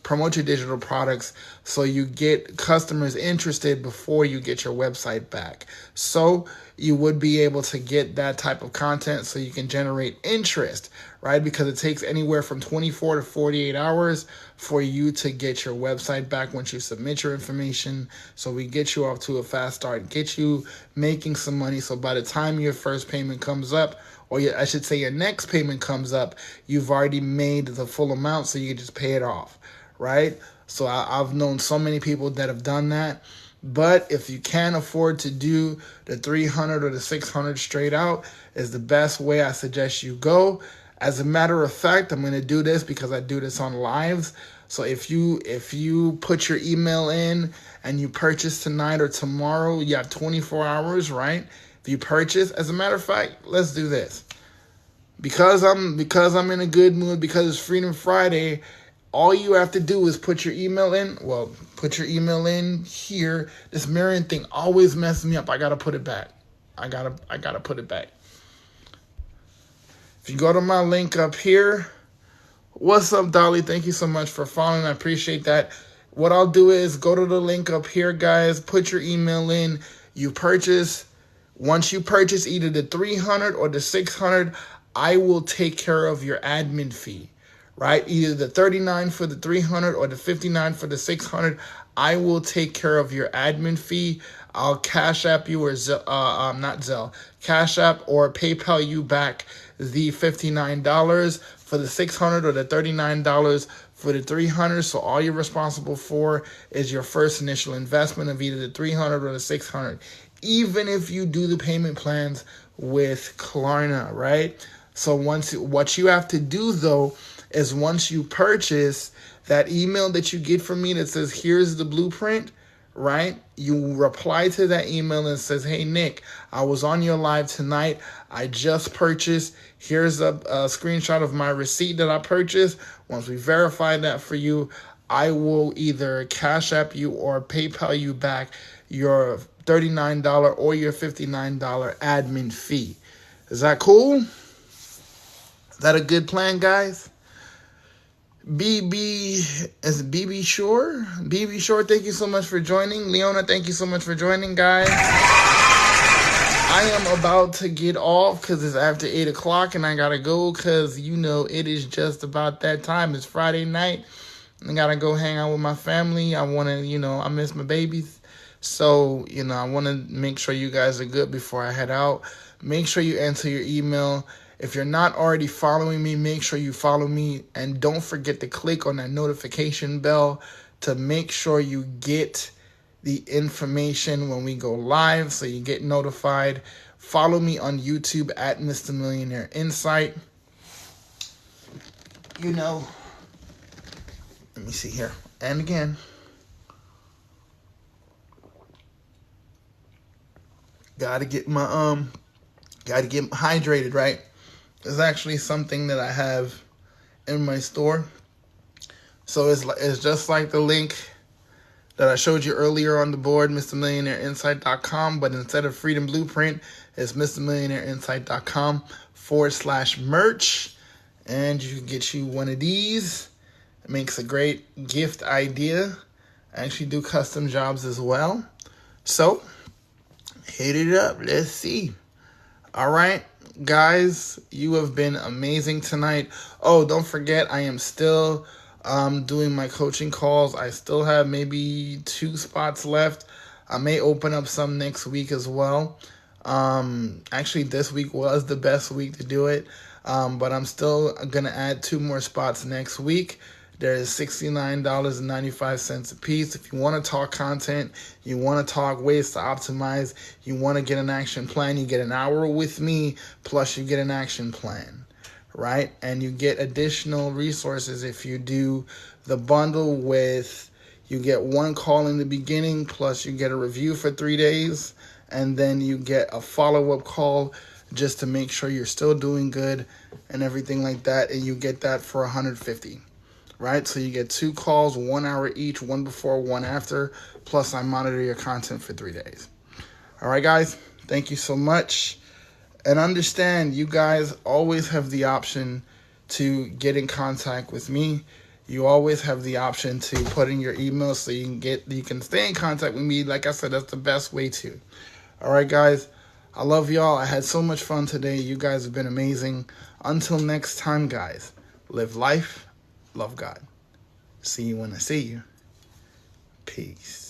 promote your digital products, so you get customers interested before you get your website back. So you would be able to get that type of content so you can generate interest, right? Because it takes anywhere from 24 to 48 hours for you to get your website back once you submit your information. So we get you off to a fast start, get you making some money. So by the time your first payment comes up, or I should say your next payment comes up, you've already made the full amount, so you can just pay it off, right? So I've known so many people that have done that. But if you can't afford to do the 300 or the 600 straight out, is the best way I suggest you go. As a matter of fact, I'm going to do this because I do this on lives. So if you put your email in and you purchase tonight or tomorrow, you have 24 hours, right? If you purchase, as a matter of fact, let's do this. Because I'm in a good mood, because it's Freedom Friday, all you have to do is put your email in. Well, put your email in here. This mirroring thing always messes me up. I gotta put it back. I gotta put it back. If you go to my link up here, what's up, Dolly? Thank you so much for following. I appreciate that. What I'll do is go to the link up here, guys. Put your email in. You purchase. Once you purchase either the 300 or the 600, I will take care of your admin fee. Right? Either the $39 for the 300 or the $59 for the 600. I will take care of your admin fee. I'll Cash App you or Cash App or PayPal you back the $59 for the 600 or the $39 for the 300. So all you're responsible for is your first initial investment of either the 300 or the 600. Even if you do the payment plans with Klarna, right? So what you have to do though is once you purchase, that email that you get from me that says, here's the blueprint, right? You reply to that email and says, hey, Nick, I was on your live tonight. I just purchased. Here's a screenshot of my receipt that I purchased. Once we verify that for you, I will either Cash App you or PayPal you back your $39 or your $59 admin fee. Is that cool? Is that a good plan, guys? BB Shore. BB Shore, thank you so much for joining. Leona, thank you so much for joining, guys. I am about to get off because it's after 8 o'clock and I gotta go because, it is just about that time. It's Friday night. I gotta go hang out with my family. I want to, I miss my babies. So, I want to make sure you guys are good before I head out. Make sure you enter your email. If you're not already following me, make sure you follow me. And don't forget to click on that notification bell to make sure you get the information when we go live so you get notified. Follow me on YouTube at Mr. Millionaire Insight. Let me see here. And again, gotta get my Got to get hydrated, right? It's actually something that I have in my store. So it's just like the link that I showed you earlier on the board, MrMillionaireInsight.com, but instead of Freedom Blueprint, it's MrMillionaireInsight.com/merch, and you can get you one of these. It makes a great gift idea. I actually do custom jobs as well. So, hit it up. Let's see. All right, guys, you have been amazing tonight. Oh, don't forget, I am still doing my coaching calls. I still have maybe 2 spots left. I may open up some next week as well. Actually, this week was the best week to do it, but I'm still going to add 2 more spots next week. There's $69.95 a piece. If you want to talk content, you want to talk ways to optimize, you want to get an action plan, you get an hour with me, plus you get an action plan, right? And you get additional resources if you do the bundle with, you get 1 call in the beginning, plus you get a review for 3 days, and then you get a follow-up call just to make sure you're still doing good and everything like that, and you get that for $150. Right, so you get 2 calls, 1 hour each, 1 before, 1 after, plus I monitor your content for 3 days. All right, guys, thank you so much. And understand, you guys always have the option to get in contact with me. You always have the option to put in your email so you can stay in contact with me. Like I said, that's the best way to. All right, guys, I love y'all. I had so much fun today. You guys have been amazing. Until next time, guys, live life. Love God. See you when I see you. Peace.